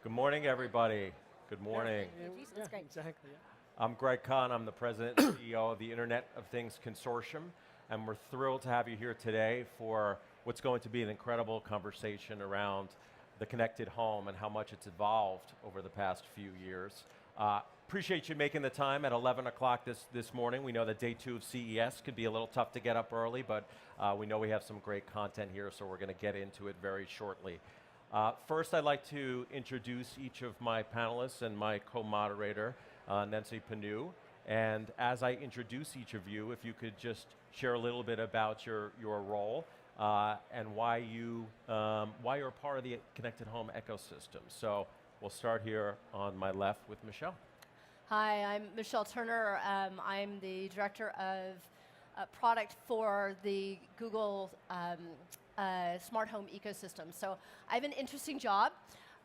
Good morning, everybody. Good morning. That's great. Exactly. Yeah. I'm Greg Kahn. I'm the president and CEO of the Internet of Things Consortium, and we're thrilled to have you here today for what's going to be an incredible conversation around the connected home and how much it's evolved over the past few years. Appreciate you making the time at 11 o'clock this morning. We know that day 2 of CES could be a little tough to get up early, but we know we have some great content here, so we're going to get into it very shortly. First, I'd like to introduce each of my panelists and my co-moderator, Nancy Pennou. And as I introduce each of you, if you could just share a little bit about your role and why you're part of the connected home ecosystem. So we'll start here on my left with Michelle. Hi, I'm Michelle Turner. I'm the director of product for the Google smart home ecosystem. So I have an interesting job.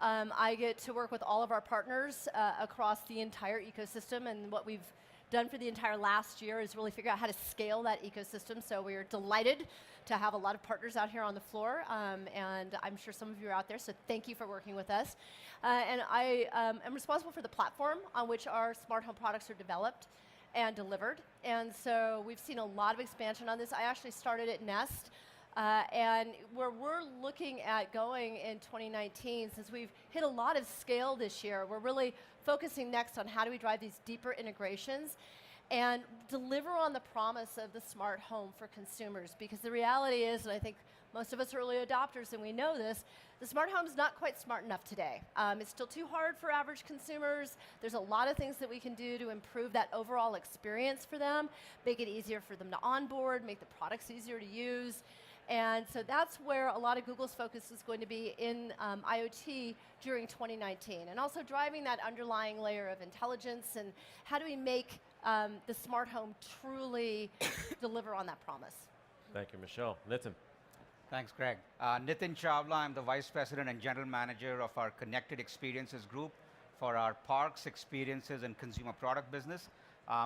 I get to work with all of our partners across the entire ecosystem, and what we've done for the entire last year is really figure out how to scale that ecosystem. So we are delighted to have a lot of partners out here on the floor, and I'm sure some of you are out there, so thank you for working with us. And I am responsible for the platform on which our smart home products are developed and delivered. And so we've seen a lot of expansion on this. I actually started at Nest, and where we're looking at going in 2019, since we've hit a lot of scale this year, we're really focusing next on how do we drive these deeper integrations and deliver on the promise of the smart home for consumers. Because the reality is, and I think most of us are early adopters and we know this, the smart home is not quite smart enough today. It's still too hard for average consumers. There's a lot of things that we can do to improve that overall experience for them, make it easier for them to onboard, make the products easier to use. And so that's where a lot of Google's focus is going to be in IoT during 2019. And also driving that underlying layer of intelligence and how do we make the smart home truly deliver on that promise. Thank you, Michelle. Nitin. Thanks, Greg. Nitin Chawla, I'm the Vice President and General Manager of our Connected Experiences Group for our Parks, Experiences, and Consumer Product business.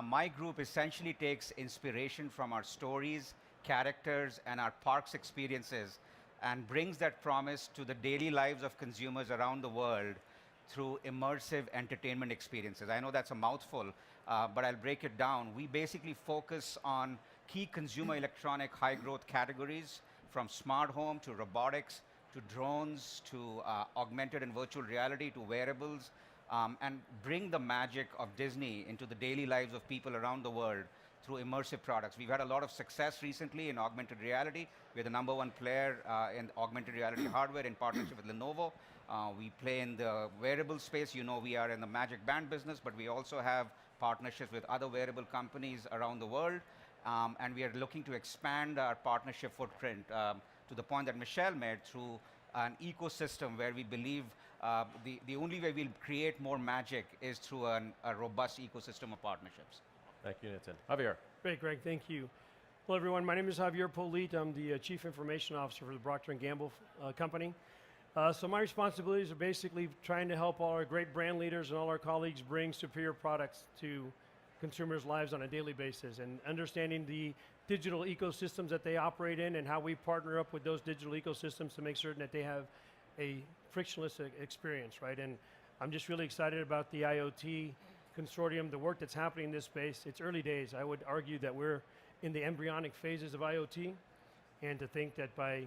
My group essentially takes inspiration from our stories, characters, and our parks experiences and brings that promise to the daily lives of consumers around the world through immersive entertainment experiences. I know that's a mouthful, but I'll break it down. We basically focus on key consumer electronic high growth categories from smart home to robotics to drones to augmented and virtual reality to wearables and bring the magic of Disney into the daily lives of people around the world through immersive products. We've had a lot of success recently in augmented reality. We're the #1 player in augmented reality hardware in partnership with Lenovo. We play in the wearable space. You know we are in the Magic Band business, but we also have partnerships with other wearable companies around the world. And we are looking to expand our partnership footprint to the point that Michelle made through an ecosystem where we believe the only way we'll create more magic is through a robust ecosystem of partnerships. Thank you, Nitin. Javier. Great, Greg. Thank you. Hello, everyone. My name is Javier Polit. I'm the Chief Information Officer for the Procter Gamble company. So my responsibilities are basically trying to help all our great brand leaders and all our colleagues bring superior products to consumers' lives on a daily basis, and understanding the digital ecosystems that they operate in and how we partner up with those digital ecosystems to make certain that they have a frictionless experience, right? And I'm just really excited about the IoT Consortium, the work that's happening in this space. It's early days. I would argue that we're in the embryonic phases of IoT, and to think that by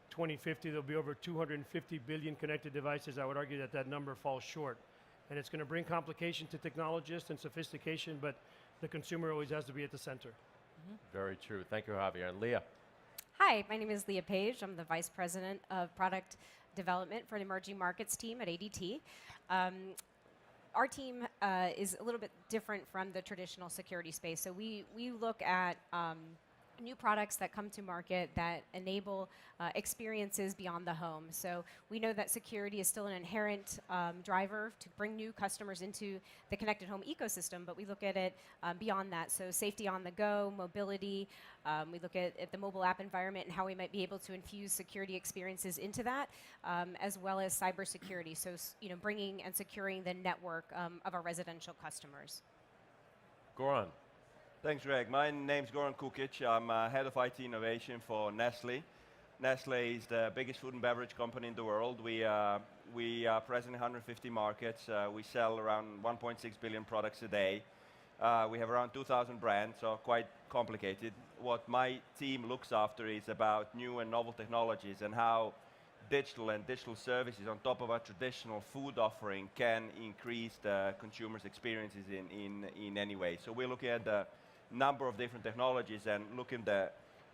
2050 there'll be over 250 billion connected devices, I would argue that that number falls short. And it's going to bring complication to technologists and sophistication, but the consumer always has to be at the center. Very true. Thank you, Javier. And Leah. Hi, my name is Leah Page. I'm the Vice President of Product Development for the Emerging Markets team at ADT. Our team is a little bit different from the traditional security space. So we look at new products that come to market that enable experiences beyond the home. So we know that security is still an inherent driver to bring new customers into the connected home ecosystem, but we look at it beyond that. So safety on the go, mobility, we look at the mobile app environment and how we might be able to infuse security experiences into that, as well as cybersecurity. So bringing and securing the network of our residential customers. Goran. Thanks, Greg. My name's Goran Kukic. I'm head of IT innovation for Nestle. Nestle is the biggest food and beverage company in the world. We We are present in 150 markets. We sell around 1.6 billion products a day. We have around 2,000 brands, so quite complicated. What my team looks after is about new and novel technologies and how digital and digital services on top of our traditional food offering can increase the consumer's experiences in any way. So we're looking at a number of different technologies and looking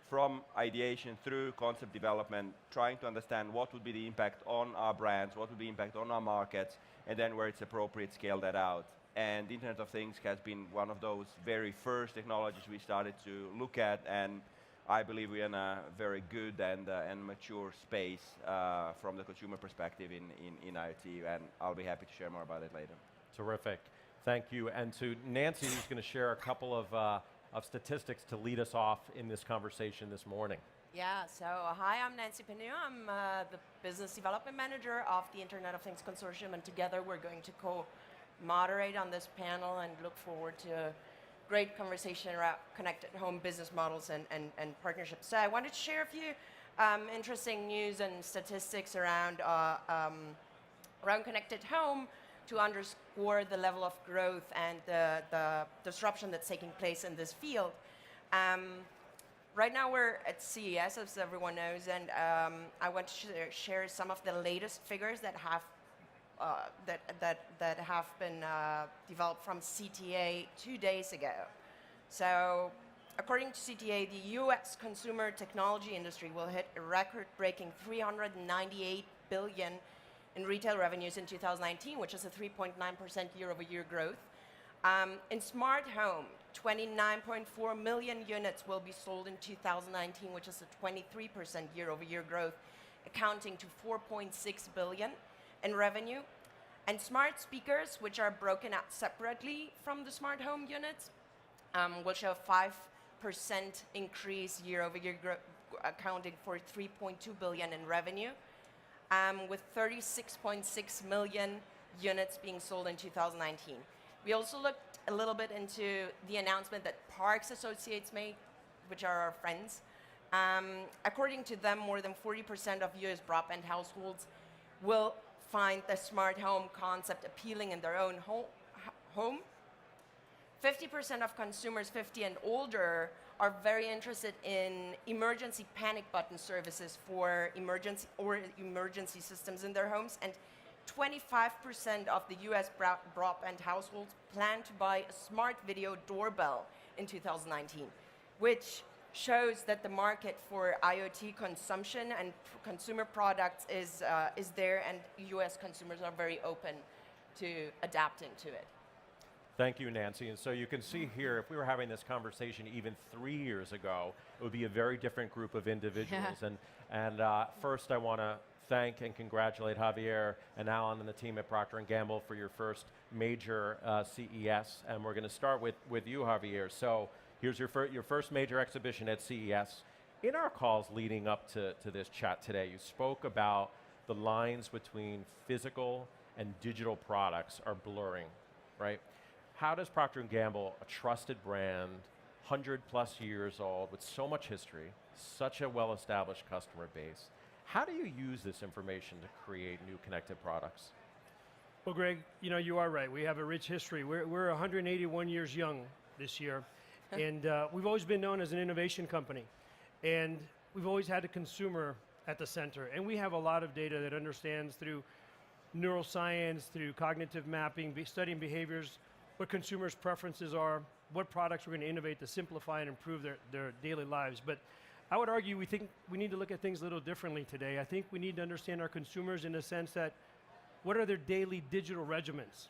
from ideation through concept development, trying to understand what would be the impact on our brands, what would be the impact on our markets, and then where it's appropriate, scale that out. And the Internet of Things has been one of those very first technologies we started to look at, and I believe we're in a very good and mature space from the consumer perspective in IoT, and I'll be happy to share more about it later. Terrific. Thank you. And to Nancy, who's going to share a couple of statistics to lead us off in this conversation this morning. Yeah, so hi, I'm Nancy Pennou. I'm the Business Development Manager of the Internet of Things Consortium, and together we're going to co-moderate on this panel and look forward to a great conversation around connected home business models and partnerships. So I wanted to share a few interesting news and statistics around connected home to underscore the level of growth and the disruption that's taking place in this field. Right now we're at CES, as everyone knows, and I want to share some of the latest figures that have that have been developed from CTA 2 days ago. So, according to CTA, the U.S. consumer technology industry will hit a record-breaking $398 billion in retail revenues in 2019, which is a 3.9% year-over-year growth. In smart home, 29.4 million units will be sold in 2019, which is a 23% year-over-year growth, accounting to $4.6 billion in revenue. And smart speakers, which are broken out separately from the smart home units, will show a 5% increase year-over-year, accounting for $3.2 billion in revenue, with 36.6 million units being sold in 2019. We also looked a little bit into the announcement that Parks Associates made, which are our friends. According to them, more than 40% of US broadband households will find the smart home concept appealing in their own home. 50% of consumers 50 and older are very interested in emergency panic button services for emergency systems in their homes, and 25% of the US broadband households plan to buy a smart video doorbell in 2019, which shows that the market for IoT consumption and consumer products is there, and US consumers are very open to adapting to it. Thank you, Nancy. And so you can see here, if we were having this conversation even 3 years ago, it would be a very different group of individuals. And first, I want to thank and congratulate Javier and Alan and the team at Procter & Gamble for your first major CES. And we're going to start with you, Javier. So here's your first major exhibition at CES. In our calls leading up to this chat today, you spoke about the lines between physical and digital products are blurring, right? How does Procter & Gamble, a trusted brand, 100+ years old, with so much history, such a well-established customer base, how do you use this information to create new connected products? Well, Greg, you are right. We have a rich history. We're 181 years young this year, and we've always been known as an innovation company, and we've always had a consumer at the center, and we have a lot of data that understands through neuroscience, through cognitive mapping, studying behaviors, what consumers' preferences are, what products we're going to innovate to simplify and improve their daily lives. But I would argue we think we need to look at things a little differently today. I think we need to understand our consumers in the sense that what are their daily digital regimens,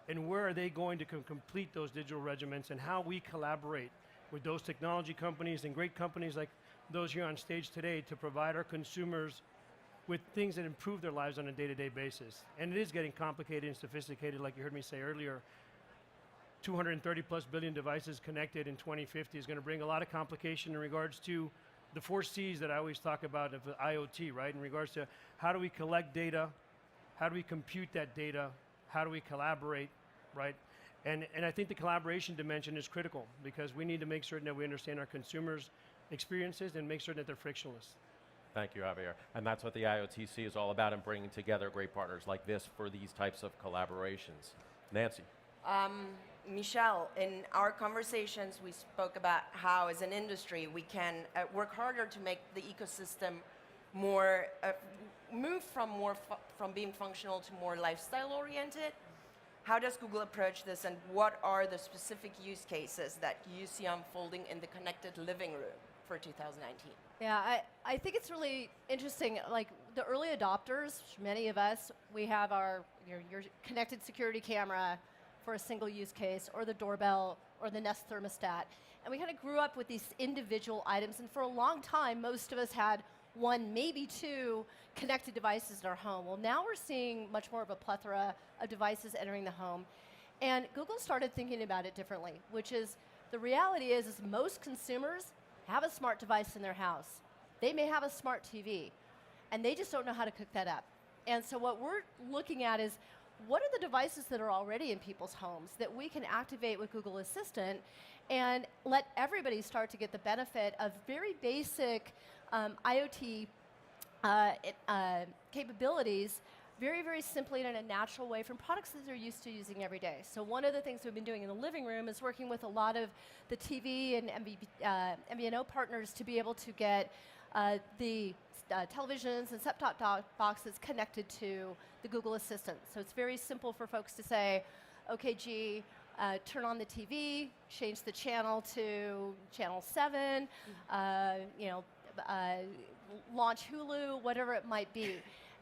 and where are they going to complete those digital regimens, and how we collaborate with those technology companies and great companies like those here on stage today to provide our consumers with things that improve their lives on a day-to-day basis. And it is getting complicated and sophisticated, like you heard me say earlier. 230+ billion devices connected in 2050 is going to bring a lot of complication in regards to the 4 C's that I always talk about of IoT, right? In regards to how do we collect data, how do we compute that data, how do we collaborate, right? And I think the collaboration dimension is critical, because we need to make certain that we understand our consumers' experiences and make certain that they're frictionless. Thank you, Javier. And that's what the IoTC is all about, and bringing together great partners like this for these types of collaborations. Nancy. Michelle, in our conversations, we spoke about how, as an industry, we can work harder to make the ecosystem more, move from being functional to more lifestyle oriented. How does Google approach this, and what are the specific use cases that you see unfolding in the connected living room for 2019? Yeah, I think it's really interesting. Like the early adopters, many of us, we have your connected security camera for a single use case, or the doorbell, or the Nest thermostat. And we kind of grew up with these individual items, and for a long time, most of us had one, maybe two connected devices in our home. Well, now we're seeing much more of a plethora of devices entering the home. And Google started thinking about it differently, which is, the reality is most consumers have a smart device in their house. They may have a smart TV, and they just don't know how to cook that up. And so what we're looking at is, what are the devices that are already in people's homes that we can activate with Google Assistant and let everybody start to get the benefit of very basic IoT capabilities very, very simply and in a natural way from products that they're used to using every day. So one of the things we've been doing in the living room is working with a lot of the TV and MVNO partners to be able to get the televisions and set-top boxes connected to the Google Assistant. So it's very simple for folks to say, okay, G, turn on the TV, change the channel to channel 7, launch Hulu, whatever it might be.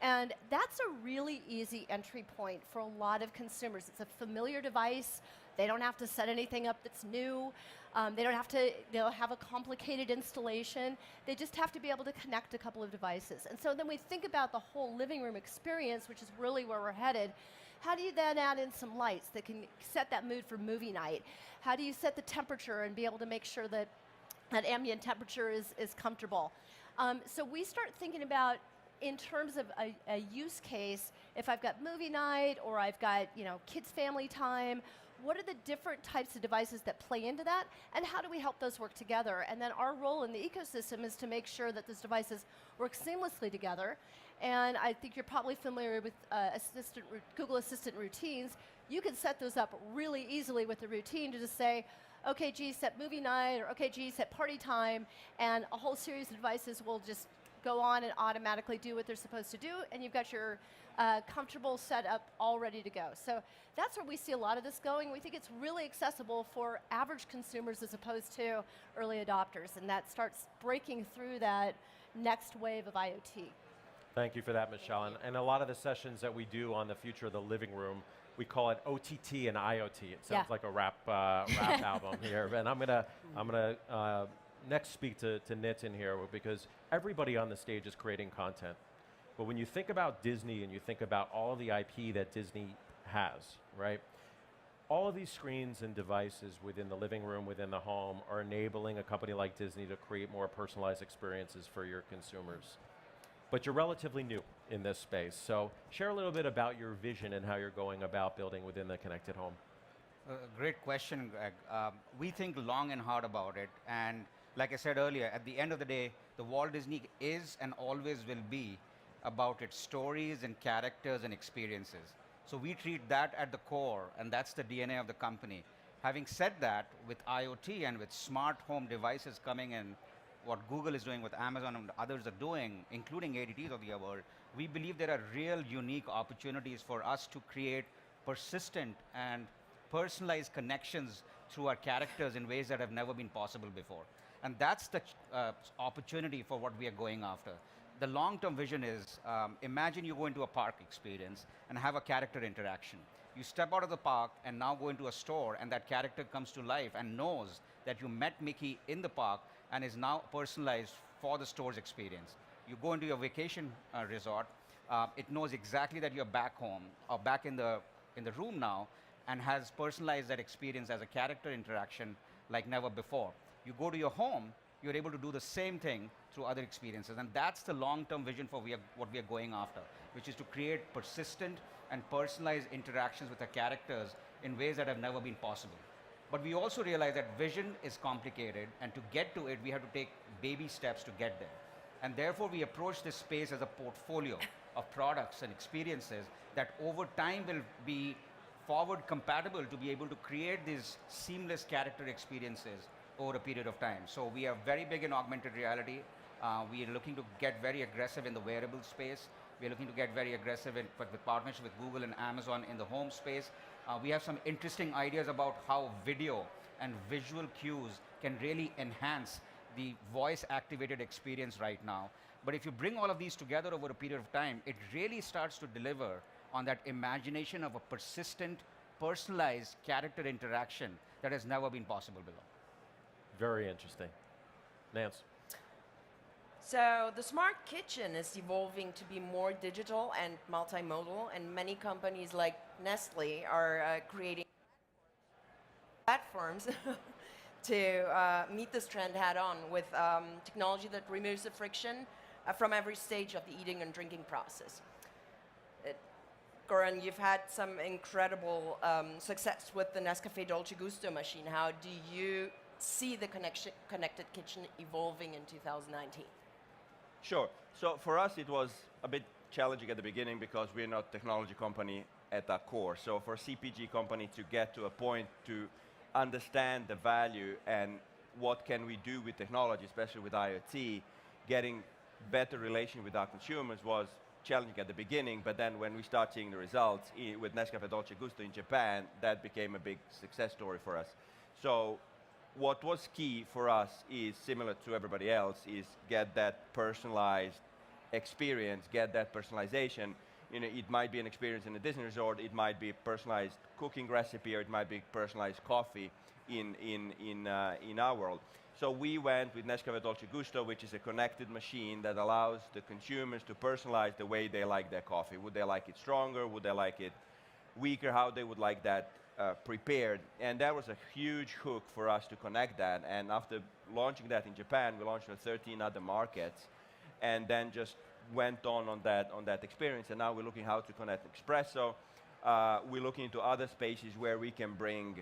And that's a really easy entry point for a lot of consumers. It's a familiar device. They don't have to set anything up that's new. They don't have to have a complicated installation. They just have to be able to connect a couple of devices. And so then we think about the whole living room experience, which is really where we're headed. How do you then add in some lights that can set that mood for movie night? How do you set the temperature and be able to make sure that that ambient temperature is comfortable? So we start thinking about, in terms of a use case, if I've got movie night or I've got kids' family time, what are the different types of devices that play into that, and how do we help those work together? And then our role in the ecosystem is to make sure that those devices work seamlessly together. And I think you're probably familiar with Google Assistant routines. You can set those up really easily with the routine to just say, okay, G, set movie night, or okay, G, set party time, and a whole series of devices will just go on and automatically do what they're supposed to do, and you've got your comfortable setup all ready to go. So that's where we see a lot of this going. We think it's really accessible for average consumers as opposed to early adopters, and that starts breaking through that next wave of IoT. Thank you for that, Michelle. And a lot of the sessions that we do on the future of the living room, we call it OTT and IoT. It sounds like a rap album here. And I'm gonna next speak to Nitin here, because everybody on the stage is creating content. But when you think about Disney and you think about all of the IP that Disney has, right? All of these screens and devices within the living room, within the home, are enabling a company like Disney to create more personalized experiences for your consumers. But you're relatively new in this space. So share a little bit about your vision and how you're going about building within the connected home. Great question, Greg. We think long and hard about it. And like I said earlier, at the end of the day, the Walt Disney is and always will be about its stories and characters and experiences. So we treat that at the core, and that's the DNA of the company. Having said that, with IoT and with smart home devices coming in, what Google is doing, what Amazon and others are doing, including ADTs of the world, we believe there are real unique opportunities for us to create persistent and personalized connections through our characters in ways that have never been possible before. And that's the opportunity for what we are going after. The long-term vision is, imagine you go into a park experience and have a character interaction. You step out of the park and now go into a store, and that character comes to life and knows that you met Mickey in the park and is now personalized for the store's experience. You go into your vacation resort, it knows exactly that you're back home or back in the room now, and has personalized that experience as a character interaction like never before. You go to your home, you're able to do the same thing through other experiences. And that's the long-term vision for what we are going after, which is to create persistent and personalized interactions with the characters in ways that have never been possible. But we also realize that vision is complicated, and to get to it, we have to take baby steps to get there. And therefore, we approach this space as a portfolio of products and experiences that over time will be forward compatible to be able to create these seamless character experiences over a period of time. So we are very big in augmented reality. We are looking to get very aggressive in the wearable space. We are looking to get very aggressive with partnership with Google and Amazon in the home space. We have some interesting ideas about how video and visual cues can really enhance the voice-activated experience right now. But if you bring all of these together over a period of time, it really starts to deliver on that imagination of a persistent, personalized character interaction that has never been possible before. Very interesting. Nance. So the smart kitchen is evolving to be more digital and multimodal, and many companies like Nestle are creating platforms to meet this trend head-on with technology that removes the friction from every stage of the eating and drinking process. Goran, you've had some incredible success with the Nescafé Dolce Gusto machine. How do you see the connected kitchen evolving in 2019? Sure. So for us, it was a bit challenging at the beginning because we're not a technology company at our core. So for a CPG company to get to a point to understand the value and what can we do with technology, especially with IoT, getting better relation with our consumers was challenging at the beginning, but then when we start seeing the results with Nescafé Dolce Gusto in Japan, that became a big success story for us. So what was key for us is, similar to everybody else, is get that personalized experience, get that personalization. You know, it might be an experience in a Disney resort, it might be a personalized cooking recipe, or it might be personalized coffee in our world. So we went with Nescafé Dolce Gusto, which is a connected machine that allows the consumers to personalize the way they like their coffee. Would they like it stronger? Would they like it weaker? How they would like that prepared? And that was a huge hook for us to connect that. And after launching that in Japan, we launched in 13 other markets, and then just went on that experience. And now we're looking how to connect espresso. We're looking into other spaces where we can bring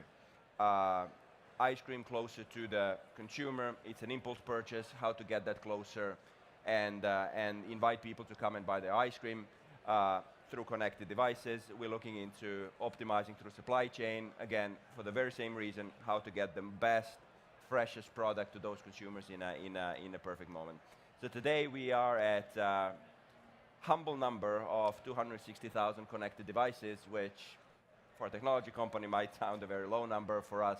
ice cream closer to the consumer. It's an impulse purchase, how to get that closer, and invite people to come and buy their ice cream through connected devices. We're looking into optimizing through supply chain, again, for the very same reason, how to get the best, freshest product to those consumers in a perfect moment. So today we are at a humble number of 260,000 connected devices, which for a technology company might sound a very low number. For us,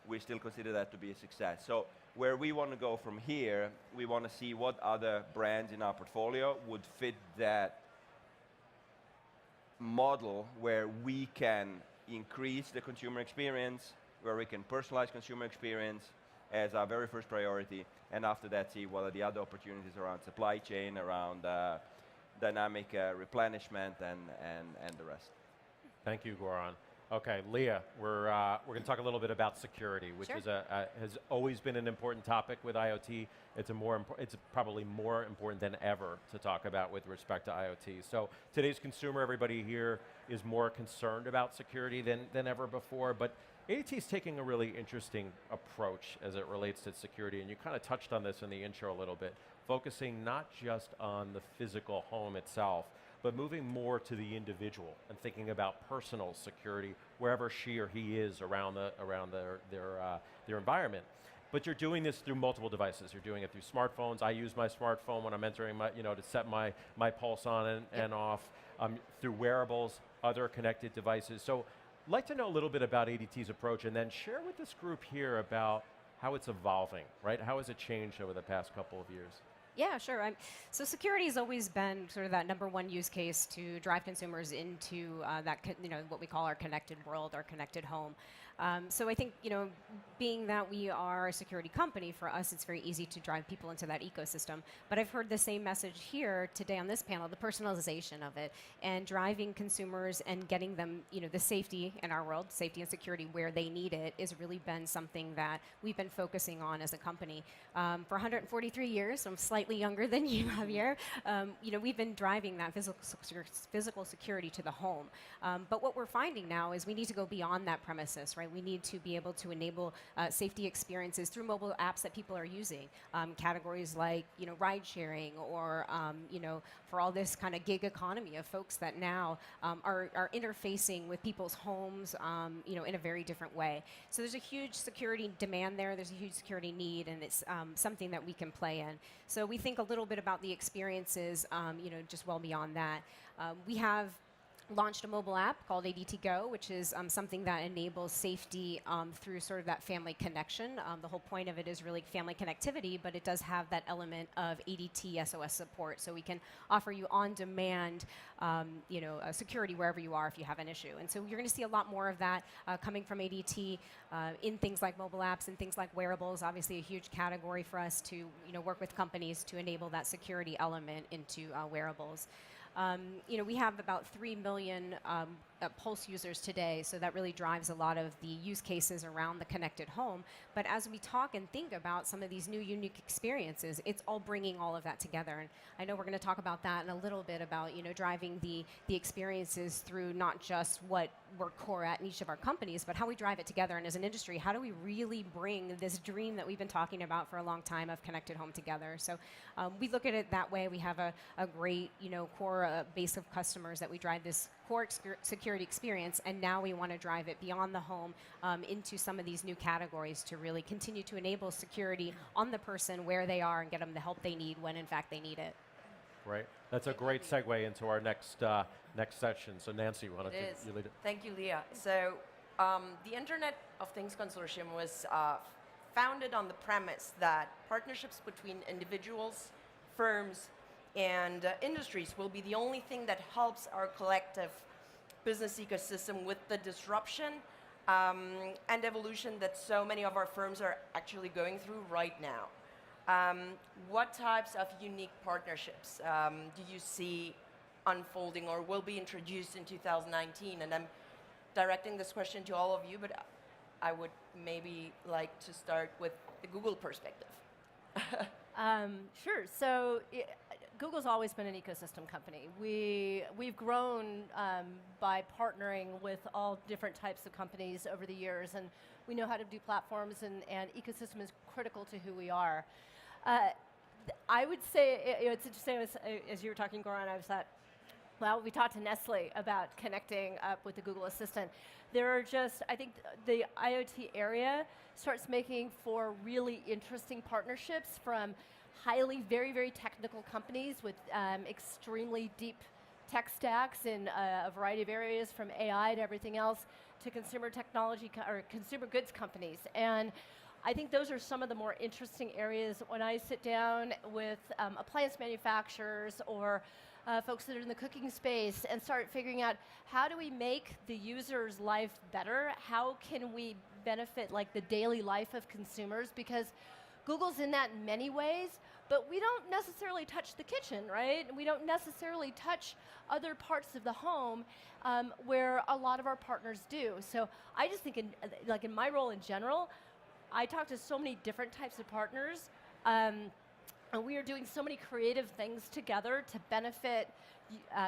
we still consider that to be a success. So where we want to go from here, we want to see what other brands in our portfolio would fit that model where we can increase the consumer experience, where we can personalize consumer experience as our very first priority, and after that see what are the other opportunities around supply chain, around dynamic replenishment, and the rest. Thank you, Goran. Okay, Leah, we're going to talk a little bit about security, which Sure. is has always been an important topic with IoT. It's it's probably more important than ever to talk about with respect to IoT. So today's consumer, everybody here is more concerned about security than ever before, but IoT is taking a really interesting approach as it relates to security, and you kind of touched on this in the intro a little bit, focusing not just on the physical home itself, but moving more to the individual and thinking about personal security wherever she or he is around their environment. But you're doing this through multiple devices. You're doing it through smartphones. I use my smartphone when I'm entering my, to set my pulse on and off, through wearables, other connected devices. So I'd like to know a little bit about ADT's approach, and then share with this group here about how it's evolving, right? How has it changed over the past couple of years? Yeah, sure. So security has always been sort of that number one use case to drive consumers into what we call our connected world, our connected home. So I think, being that we are a security company, for us it's very easy to drive people into that ecosystem. But I've heard the same message here today on this panel, the personalization of it, and driving consumers and getting them, the safety in our world, safety and security where they need it, has really been something that we've been focusing on as a company. For 143 years, I'm slightly slightly younger than you, Javier, you know, we've been driving that physical security to the home. But what we're finding now is we need to go beyond that premises, right? We need to be able to enable safety experiences through mobile apps that people are using. Categories like, you know, ride sharing or, you know, for all this kind of gig economy of folks that now are interfacing with people's homes, you know, in a very different way. So there's a huge security demand there. There's a huge security need, and it's something that we can play in. So we think a little bit about the experiences, you know, just well beyond that. We have launched a mobile app called ADT Go, which is something that enables safety through sort of that family connection. The whole point of it is really family connectivity, but it does have that element of ADT SOS support, so we can offer you on-demand, you know, security wherever you are if you have an issue. And so you're going to see a lot more of that coming from ADT in things like mobile apps and things like wearables. Obviously, a huge category for us to, you know, work with companies to enable that security element into wearables. You know, we have about 3 million Pulse users today, so that really drives a lot of the use cases around the connected home. But as we talk and think about some of these new unique experiences, it's all bringing all of that together. And I know we're going to talk about that in a little bit about, you know, driving the experiences through not just what we're core at in each of our companies, but how we drive it together. And as an industry, how do we really bring this dream that we've been talking about for a long time of connected home together? So we look at it that way. We have a great, you know, core base of customers that we drive this core security experience, and now we want to drive it beyond the home into some of these new categories to really continue to enable security on the person where they are and get them the help they need when in fact they need it. Right. That's a great segue into our next next section. So Nancy, why don't you lead it? Thank you, Leah. So the Internet of Things Consortium was founded on the premise that partnerships between individuals, firms, and industries will be the only thing that helps our collective business ecosystem with the disruption and evolution that so many of our firms are actually going through right now. What types of unique partnerships do you see unfolding or will be introduced in 2019? And I'm directing this question to all of you, but I would maybe like to start with the Google perspective. Sure. So Google's always been an ecosystem company. We've grown by partnering with all different types of companies over the years, and we know how to do platforms, and ecosystem is critical to who we are. I would say, it's interesting, as you were talking, Goran, I was thought, well, we talked to Nestle about connecting up with the Google Assistant. There are just, I think the IoT area starts making for really interesting partnerships from highly, very, very technical companies with extremely deep tech stacks in a variety of areas, from AI to everything else, to consumer technology or consumer goods companies. And I think those are some of the more interesting areas when I sit down with appliance manufacturers or folks that are in the cooking space and start figuring out how do we make the user's life better? How can we benefit like the daily life of consumers? Because Google's in that in many ways, but we don't necessarily touch the kitchen, right? We don't necessarily touch other parts of the home where a lot of our partners do. So I just think in my role in general, I talk to so many different types of partners, and we are doing so many creative things together to benefit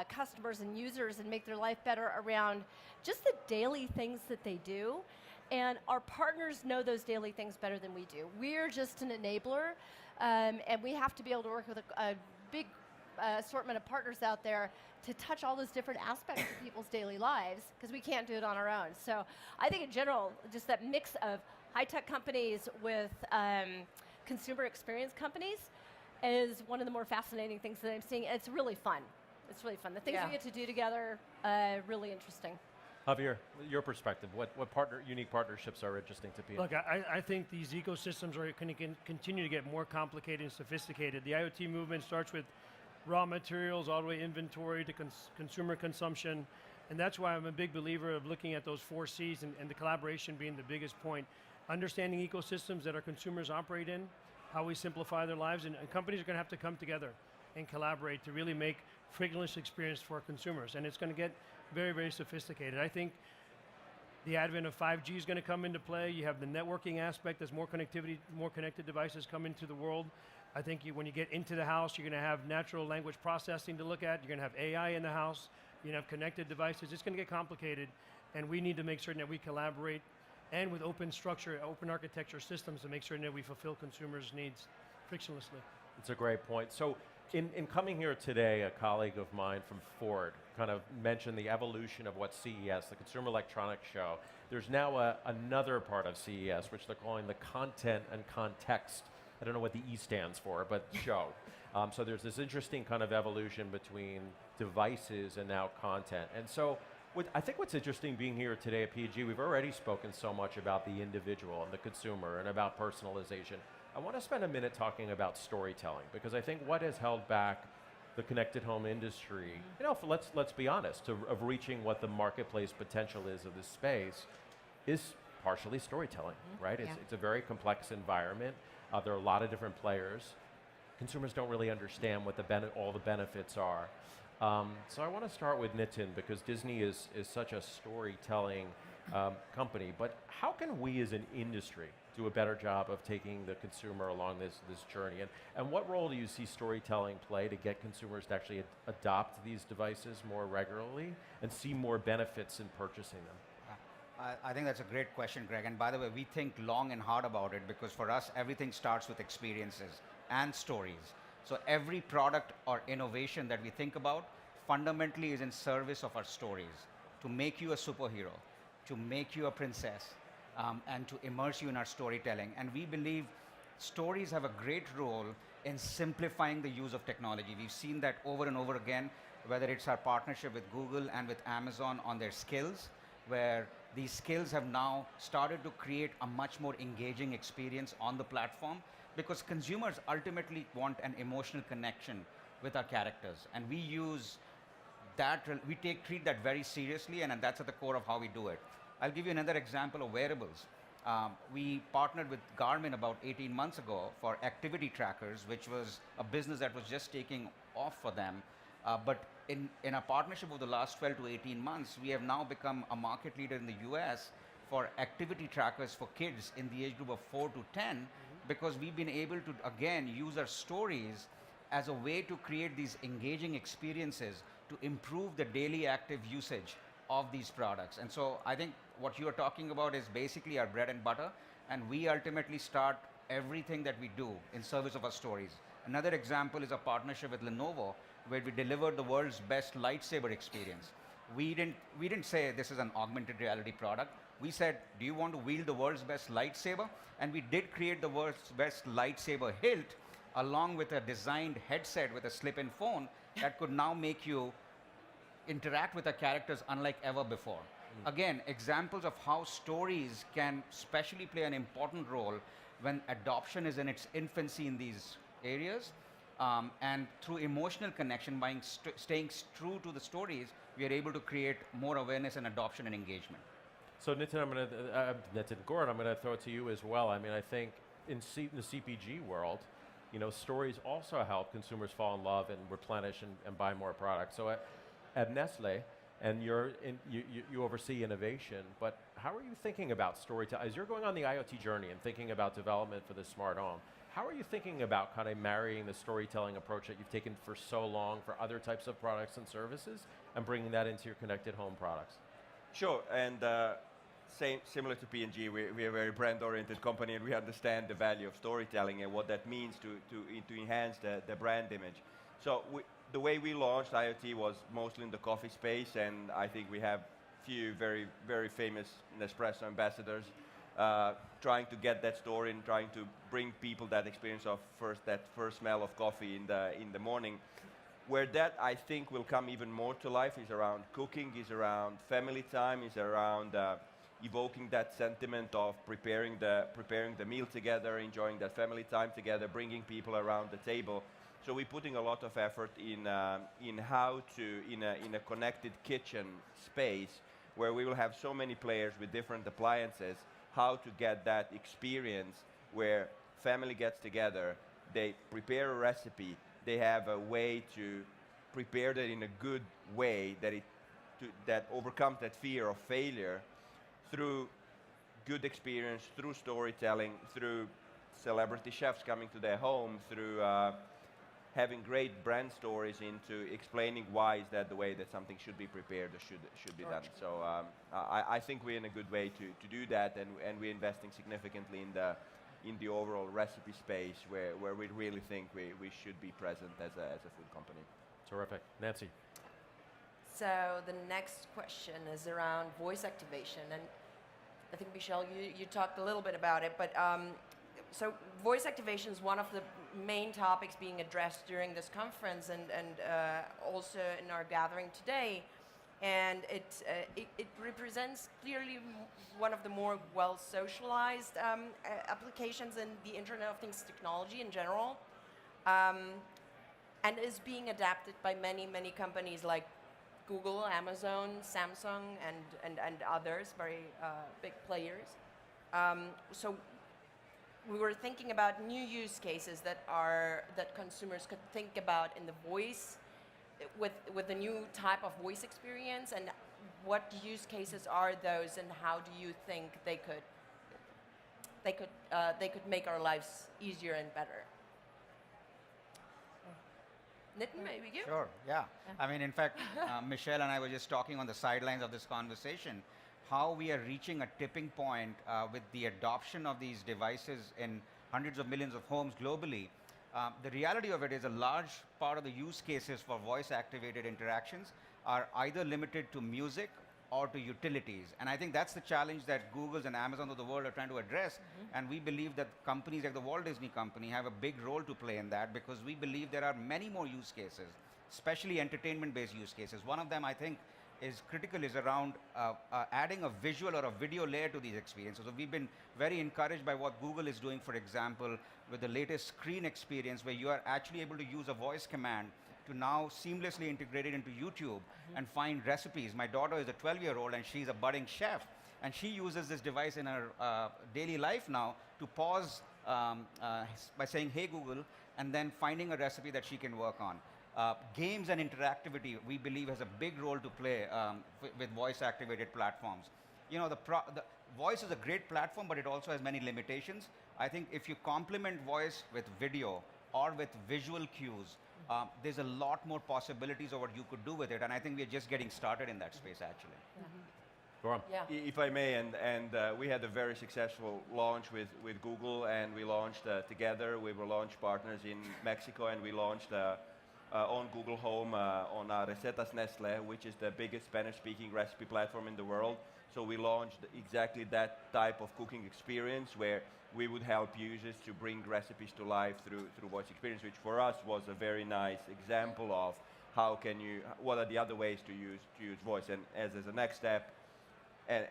customers and users and make their life better around just the daily things that they do. And our partners know those daily things better than we do. We're just an enabler, and we have to be able to work with a big assortment of partners out there to touch all those different aspects of people's daily lives, because we can't do it on our own. So I think in general, just that mix of high-tech companies with consumer experience companies is one of the more fascinating things that I'm seeing. It's really fun. It's really fun. The things we get to do together, really interesting. Javier, your perspective, what unique partnerships are interesting to people? Look, I think these ecosystems are going to continue to get more complicated and sophisticated. The IoT movement starts with raw materials all the way inventory to consumer consumption, and that's why I'm a big believer of looking at those 4 C's and the collaboration being the biggest point. Understanding ecosystems that our consumers operate in, how we simplify their lives, and companies are going to have to come together and collaborate to really make frictionless experience for our consumers, and it's going to get very, very sophisticated. I think the advent of 5G is going to come into play. You have the networking aspect as more connectivity, more connected devices come into the world. I think when you get into the house, you're going to have natural language processing to look at. You're going to have AI in the house. You're going to have connected devices. It's going to get complicated, and we need to make certain that we collaborate and with open structure, open architecture systems to make certain that we fulfill consumers' needs frictionlessly. It's a great point. So in coming here today, a colleague of mine from Ford kind of mentioned the evolution of what CES, the Consumer Electronics Show. There's now another part of CES, which they're calling the Content and Context. I don't know what the E stands for, but show. So there's this interesting kind of evolution between devices and now content. And so I think what's interesting being here today at P&G, we've already spoken so much about the individual and the consumer and about personalization. I want to spend a minute talking about storytelling, because I think what has held back the connected home industry, let's be honest, of reaching what the marketplace potential is of this space, is partially storytelling, right? Yeah. It's a very complex environment. There are a lot of different players. Consumers don't really understand what all the benefits are. So I want to start with Nitin, because Disney is such a storytelling company, but how can we as an industry do a better job of taking the consumer along this journey? And what role do you see storytelling play to get consumers to actually adopt these devices more regularly and see more benefits in purchasing them? I think that's a great question, Greg. And by the way, we think long and hard about it, because for us, everything starts with experiences and stories. So every product or innovation that we think about fundamentally is in service of our stories, to make you a superhero, to make you a princess, and to immerse you in our storytelling. And we believe stories have a great role in simplifying the use of technology. We've seen that over and over again, whether it's our partnership with Google and with Amazon on their skills, where these skills have now started to create a much more engaging experience on the platform, because consumers ultimately want an emotional connection with our characters. And we use that, treat that very seriously, and that's at the core of how we do it. I'll give you another example of wearables. We partnered with Garmin about 18 months ago for activity trackers, which was a business that was just taking off for them. But in our partnership over the last 12 to 18 months, we have now become a market leader in the US for activity trackers for kids in the age group of 4 to 10, because we've been able to, again, use our stories as a way to create these engaging experiences to improve the daily active usage of these products. And so I think what you are talking about is basically our bread and butter, and we ultimately start everything that we do in service of our stories. Another example is a partnership with Lenovo, where we delivered the world's best lightsaber experience. We didn't say this is an augmented reality product. We said, do you want to wield the world's best lightsaber? And we did create the world's best lightsaber hilt, along with a designed headset with a slip-in phone that could now make you interact with the characters unlike ever before. Again, examples of how stories can especially play an important role when adoption is in its infancy in these areas. And through emotional connection, by staying true to the stories, we are able to create more awareness and adoption and engagement. So Nitin, Goran, I'm going to throw it to you as well. I mean, I think in the CPG world, stories also help consumers fall in love and replenish and buy more products. So at Nestle, and you oversee innovation, but how are you thinking about storytelling? As you're going on the IoT journey and thinking about development for the smart home, how are you thinking about kind of marrying the storytelling approach that you've taken for so long for other types of products and services and bringing that into your connected home products? Sure, and similar to P&G, we are a very brand-oriented company, and we understand the value of storytelling and what that means to enhance the brand image. So the way we launched IoT was mostly in the coffee space, and I think we have few very, very famous Nespresso ambassadors trying to get that story and trying to bring people that experience of that first smell of coffee in the morning. Where that, I think, will come even more to life is around cooking, is around family time, is around evoking that sentiment of preparing the meal together, enjoying that family time together, bringing people around the table. So we're putting a lot of effort in how to, in a connected kitchen space, where we will have so many players with different appliances, how to get that experience where family gets together, they prepare a recipe, they have a way to prepare that in a good way that overcomes that fear of failure through good experience, through storytelling, through celebrity chefs coming to their home through having great brand stories into explaining why is that the way that something should be prepared or should be done. So I think we're in a good way to do that, and we're investing significantly in the overall recipe space where we really think we should be present as a food company. Terrific. Nancy. So the next question is around voice activation, and I think, Michelle, you talked a little bit about it, but so voice activation is one of the main topics being addressed during this conference and also in our gathering today. And it represents clearly one of the more well-socialized applications in the Internet of Things technology in general, and is being adapted by many, many companies like Google, Amazon, Samsung, and others, very big players. So we were thinking about new use cases that consumers could think about in the voice, with the new type of voice experience, and what use cases are those, and how do you think they could make our lives easier and better? Nitin, maybe you? Sure, yeah. I mean, in fact, Michelle and I were just talking on the sidelines of this conversation, how we are reaching a tipping point with the adoption of these devices in hundreds of millions of homes globally. The reality of it is a large part of the use cases for voice-activated interactions are either limited to music or to utilities. And I think that's the challenge that Googles and Amazons of the world are trying to address. And we believe that companies like the Walt Disney Company have a big role to play in that, because we believe there are many more use cases, especially entertainment-based use cases. One of them, I think, is critical, is around adding a visual or a video layer to these experiences. So we've been very encouraged by what Google is doing, for example, with the latest screen experience, where you are actually able to use a voice command to now seamlessly integrate it into YouTube and find recipes. My daughter is a 12-year-old and she's a budding chef, and she uses this device in her daily life now to pause by saying, "Hey Google," and then finding a recipe that she can work on. Games and interactivity, we believe, has a big role to play with voice-activated platforms. You know, the voice is a great platform, but it also has many limitations. I think if you complement voice with video or with visual cues, there's a lot more possibilities of what you could do with it, and I think we're just getting started in that space, actually. Goran. Yeah. If I may, and we had a very successful launch with Google, and we launched together. We were launch partners in Mexico, and we launched on Google Home on Recetas Nestle, which is the biggest Spanish-speaking recipe platform in the world. So we launched exactly that type of cooking experience where we would help users to bring recipes to life through voice experience, which for us was a very nice example of what are the other ways to use voice. And as a next step, and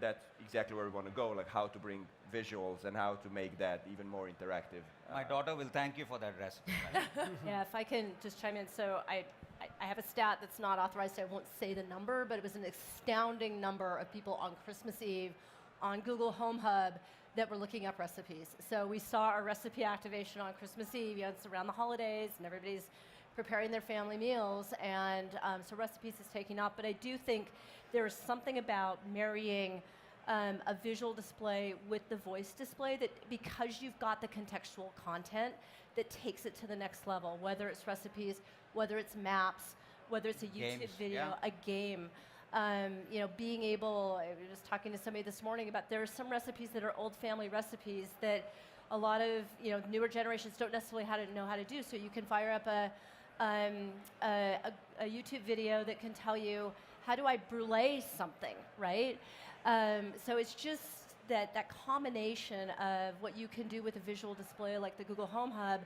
that's exactly where we want to go, like how to bring visuals and how to make that even more interactive. My daughter will thank you for that recipe. Yeah, if I can just chime in. So I have a stat that's not authorized, so I won't say the number, but it was an astounding number of people on Christmas Eve on Google Home Hub that were looking up recipes. So we saw our recipe activation on Christmas Eve. It's around the holidays, and everybody's preparing their family meals, and so recipes is taking up. But I do think there's something about marrying a visual display with the voice display that, because you've got the contextual content, that takes it to the next level, whether it's recipes, whether it's maps, whether it's a YouTube video, a game. You know, being able, I was just talking to somebody this morning about, there are some recipes that are old family recipes that a lot of newer generations don't necessarily know how to do. So you can fire up a YouTube video that can tell you, how do I brulee something, right? So it's just that combination of what you can do with a visual display like the Google Home Hub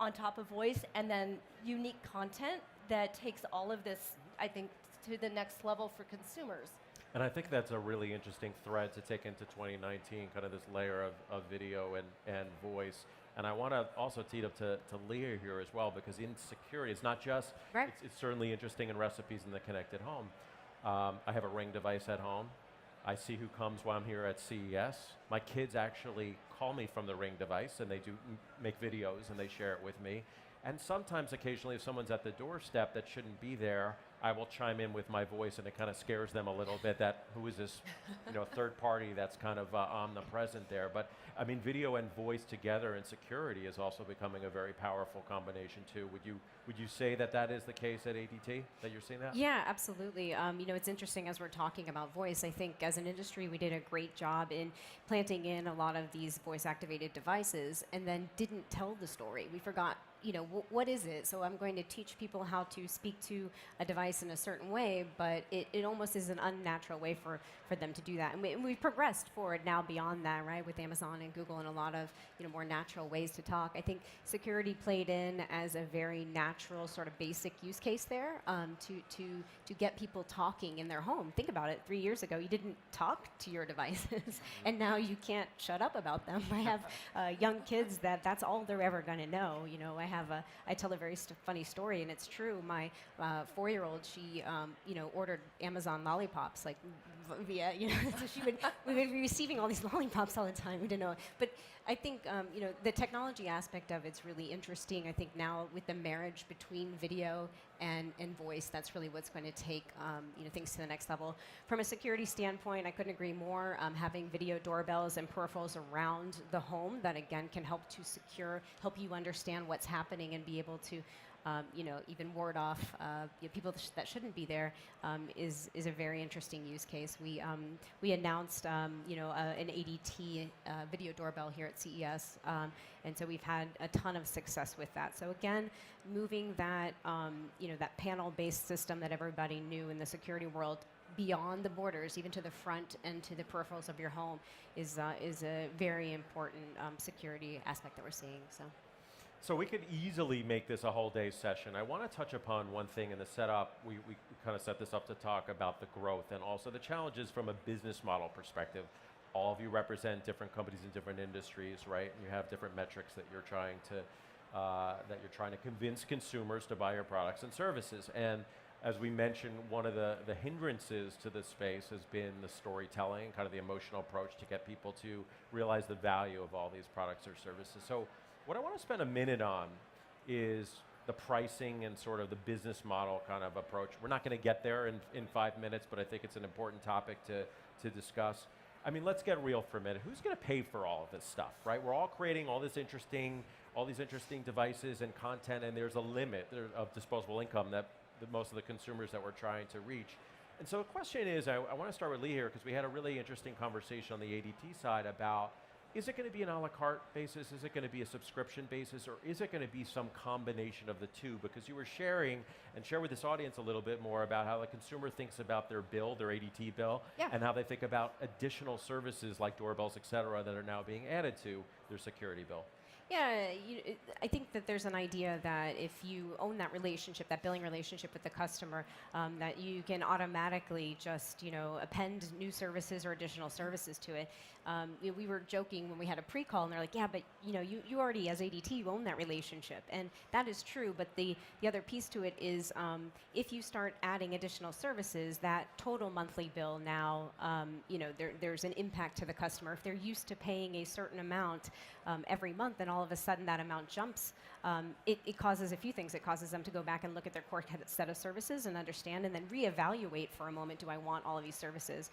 on top of voice, and then unique content that takes all of this, I think, to the next level for consumers. And I think that's a really interesting thread to take into 2019, kind of this layer of video and voice. And I want to also tee it up to Leah here as well, because in security, it's not just, it's certainly interesting in recipes in the connected home. I have a Ring device at home. I see who comes while I'm here at CES. My kids actually call me from the Ring device, and they do make videos, and they share it with me. And sometimes, occasionally, if someone's at the doorstep that shouldn't be there, I will chime in with my voice, and it kind of scares them a little bit that who is this, third party that's kind of omnipresent there. But I mean, video and voice together in security is also becoming a very powerful combination too. Would you say that that is the case at ADT, that you're seeing that? Yeah, absolutely. It's interesting as we're talking about voice. I think as an industry, we did a great job in planting in a lot of these voice-activated devices, and then didn't tell the story. We forgot. What is it? So I'm going to teach people how to speak to a device in a certain way, but it almost is an unnatural way for them to do that. And we've progressed forward now beyond that, right, with Amazon and Google and a lot of more natural ways to talk. I think security played in as a very natural sort of basic use case there to get people talking in their home. Think about it. 3 years ago, you didn't talk to your devices, and now you can't shut up about them. I have young kids that's all they're ever going to know. I tell a very funny story, and it's true. My 4-year-old, she ordered Amazon lollipops via so we would be receiving all these lollipops all the time. We didn't know, but I think the technology aspect of it's really interesting. I think now with the marriage between video and voice, that's really what's going to take things to the next level. From a security standpoint, I couldn't agree more. Having video doorbells and peripherals around the home that again can help help you understand what's happening and be able to even ward off people that shouldn't be there is a very interesting use case. We announced an ADT video doorbell here at CES, and so we've had a ton of success with that. So again, moving that that panel-based system that everybody knew in the security world beyond the borders, even to the front and to the peripherals of your home, is a very important security aspect that we're seeing. So we could easily make this a whole day session. I want to touch upon one thing in the setup. We kind of set this up to talk about the growth and also the challenges from a business model perspective. All of you represent different companies in different industries, right? And you have different metrics that you're trying to convince consumers to buy your products and services. And as we mentioned, one of the hindrances to this space has been the storytelling, kind of the emotional approach to get people to realize the value of all these products or services. So what I want to spend a minute on is the pricing and sort of the business model kind of approach. We're not going to get there in 5 minutes, but I think it's an important topic to discuss. I mean, let's get real for a minute. Who's going to pay for all of this stuff, right? We're all creating all these interesting devices and content, and there's a limit of disposable income that most of the consumers that we're trying to reach. And so the question is, I want to start with Leah here because we had a really interesting conversation on the ADT side about, is it going to be an a la carte basis? Is it going to be a subscription basis? Or is it going to be some combination of the two? Because you were sharing, and share with this audience a little bit more about how the consumer thinks about their bill, their ADT bill, and how they think about additional services like doorbells, et cetera, that are now being added to their security bill. Yeah, I think that there's an idea that if you own that relationship, that billing relationship with the customer, that you can automatically just, append new services or additional services to it. We were joking when we had a pre-call, and they're like, yeah, but you already, as ADT, you own that relationship. And that is true, but the other piece to it is if you start adding additional services, that total monthly bill now, there's an impact to the customer. If they're used to paying a certain amount every month, and all of a sudden that amount jumps, it causes a few things. It causes them to go back and look at their core set of services and understand, and then reevaluate for a moment, do I want all of these services?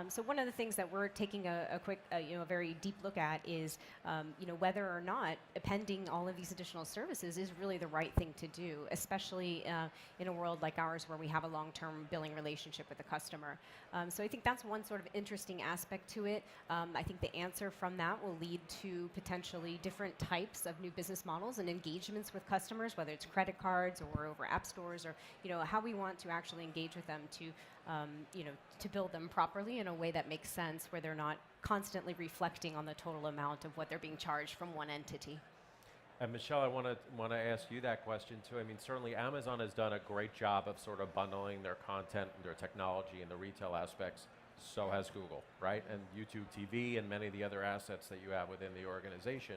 So one of the things that we're taking a quick, a very deep look at is, whether or not appending all of these additional services is really the right thing to do, especially in a world like ours where we have a long-term billing relationship with the customer. So I think that's one sort of interesting aspect to it. I think the answer from that will lead to potentially different types of new business models and engagements with customers, whether it's credit cards or over app stores, or how we want to actually engage with them to build them properly in a way that makes sense, where they're not constantly reflecting on the total amount of what they're being charged from one entity. And Michelle, I want to ask you that question too. I mean, certainly Amazon has done a great job of sort of bundling their content and their technology and the retail aspects. So has Google, right? And YouTube TV and many of the other assets that you have within the organization.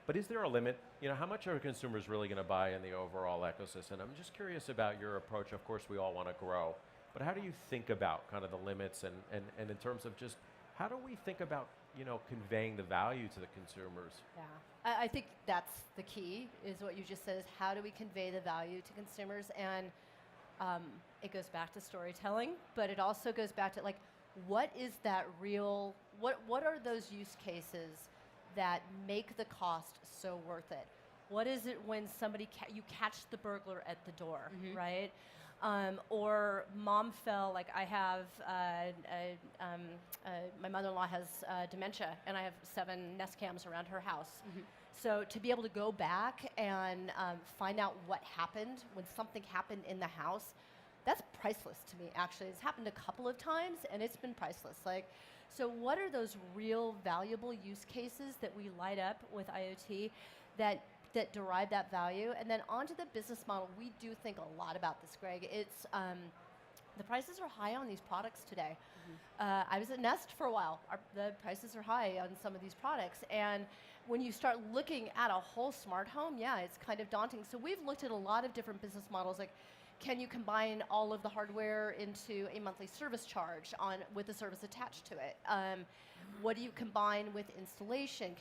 But is there a limit? How much are consumers really going to buy in the overall ecosystem? I'm just curious about your approach. Of course, we all want to grow. But how do you think about kind of the limits and in terms of just how do we think about conveying the value to the consumers? Yeah, I think that's the key, is what you just said, is how do we convey the value to consumers? And it goes back to storytelling, but it also goes back to like, what is that real, what are those use cases that make the cost so worth it? What is it when somebody, you catch the burglar at the door, right? Or mom fell, like I have, my mother-in-law has dementia, and I have 7 Nest cams around her house. So to be able to go back and find out what happened when something happened in the house, that's priceless to me, actually. It's happened a couple of times, and it's been priceless. Like, so what are those real valuable use cases that we light up with IoT that derive that value? And then onto the business model, we do think a lot about this, Greg. It's, the prices are high on these products today. I was at Nest for a while. The prices are high on some of these products. And when you start looking at a whole smart home, yeah, it's kind of daunting. So we've looked at a lot of different business models, like, can you combine all of the hardware into a monthly service charge with a service attached to it? What do you combine with installation?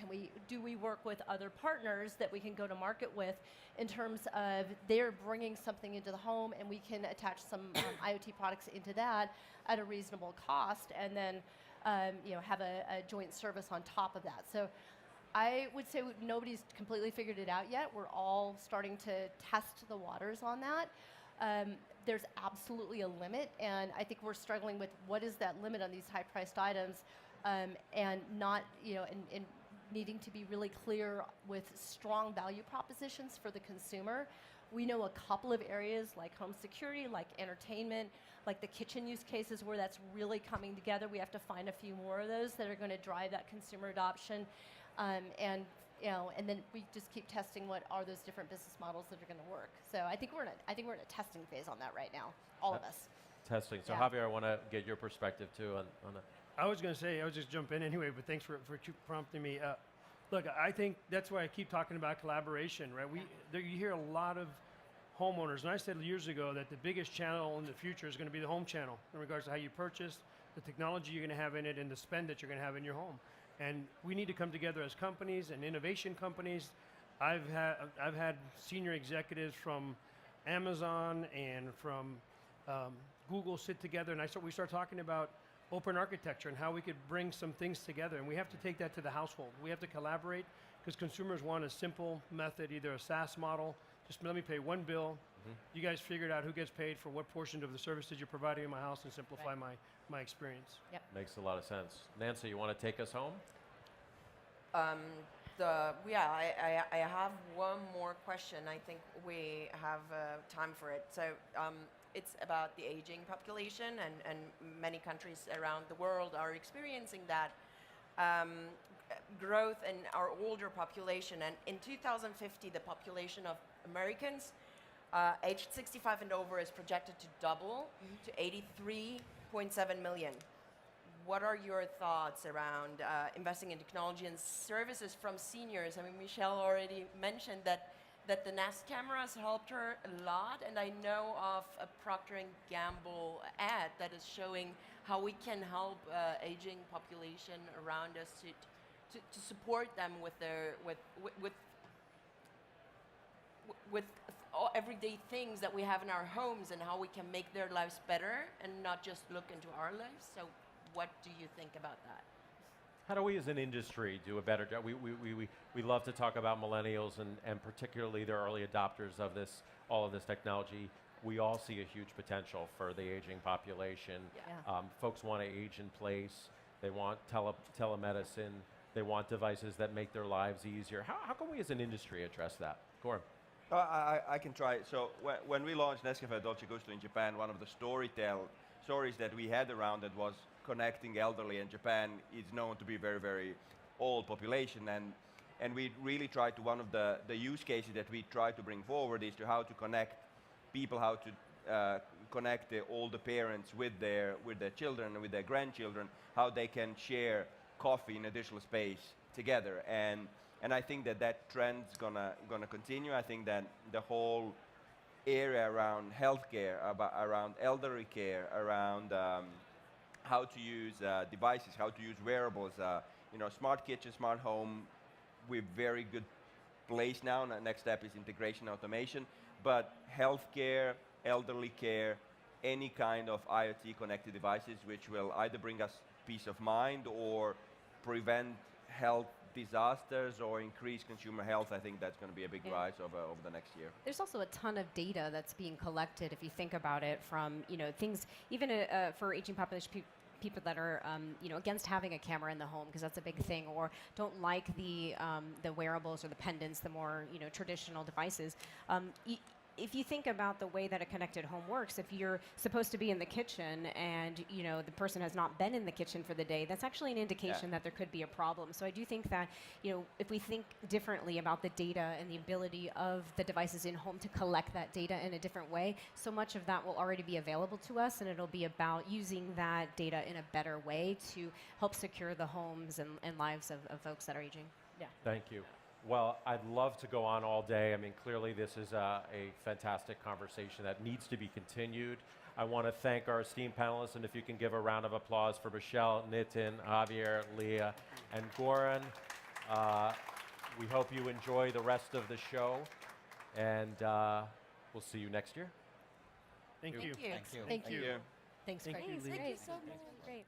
Do we work with other partners that we can go to market with in terms of they're bringing something into the home and we can attach some IoT products into that at a reasonable cost, and then have a joint service on top of that. So I would say nobody's completely figured it out yet. We're all starting to test the waters on that. There's absolutely a limit, and I think we're struggling with what is that limit on these high-priced items, and not, and needing to be really clear with strong value propositions for the consumer. We know a couple of areas like home security, like entertainment, like the kitchen use cases where that's really coming together. We have to find a few more of those that are going to drive that consumer adoption, and then we just keep testing what are those different business models that are going to work. So I think we're in a testing phase on that right now, all of us. Testing. So Yeah. Javier, I want to get your perspective too on it. I was going to say, I was just jump in anyway, but thanks for prompting me. Look, I think that's why I keep talking about collaboration, right? You hear a lot of homeowners, and I said years ago that the biggest channel in the future is going to be the home channel in regards to how you purchase, the technology you're going to have in it, and the spend that you're going to have in your home. And we need to come together as companies and innovation companies. I've had senior executives from Amazon and from Google sit together, and we start talking about open architecture and how we could bring some things together. And we have to take that to the household. We have to collaborate because consumers want a simple method, either a SaaS model, just let me pay one bill. You guys figured out who gets paid for what portion of the services you're providing in my house and simplify my experience. Yep. Makes a lot of sense. Nancy, you want to take us home? I have one more question. I think we have time for it. So it's about the aging population, and many countries around the world are experiencing that growth in our older population. And in 2050, the population of Americans aged 65 and over is projected to double to 83.7 million. What are your thoughts around investing in technology and services from seniors? I mean, Michelle already mentioned that the Nest cameras helped her a lot, and I know of a Procter Gamble ad that is showing how we can help aging population around us to support them with their with everyday things that we have in our homes, and how we can make their lives better and not just look into our lives. So what do you think about that? How do we as an industry do a better job? We love to talk about millennials and particularly the early adopters of all of this technology. We all see a huge potential for the aging population. Yeah. Folks want to age in place. They want telemedicine. They want devices that make their lives easier. How can we as an industry address that? Goran. I can try. So when we launched Nescafe Dolce Gusto in Japan, one of the stories that we had around it was connecting elderly, and Japan is known to be very, very old population, and we really tried to, one of the use cases that we try to bring forward is to how to connect people, how to connect the older parents with their children and with their grandchildren, how they can share coffee in additional space together, and I think that trend's gonna continue. I think that the whole area around healthcare, around elderly care, around how to use devices, how to use wearables, smart kitchen, smart home, we're very good place now. And the next step is integration automation. But healthcare, elderly care, any kind of IoT connected devices, which will either bring us peace of mind or prevent health disasters or increase consumer health. I think that's going to be a big rise over the next year. There's also a ton of data that's being collected, if you think about it, from things, even for aging population people that are against having a camera in the home, because that's a big thing, or don't like the wearables or the pendants, the more traditional devices. If you think about the way that a connected home works, if you're supposed to be in the kitchen and the person has not been in the kitchen for the day, that's actually an indication that there could be a problem. So I do think that if we think differently about the data and the ability of the devices in home to collect that data in a different way, so much of that will already be available to us, and it'll be about using that data in a better way to help secure the homes and lives of folks that are aging. Yeah. Thank you. Well, I'd love to go on all day. I mean, clearly this is a fantastic conversation that needs to be continued. I want to thank our esteemed panelists, and if you can give a round of applause for Michelle, Nitin, Javier, Leah, and Goran. We hope you enjoy the rest of the show, and we'll see you next year. Thank you. Thank you. Thank you. Thank Thanks, you, Greg. Leah. Great. So much. Great.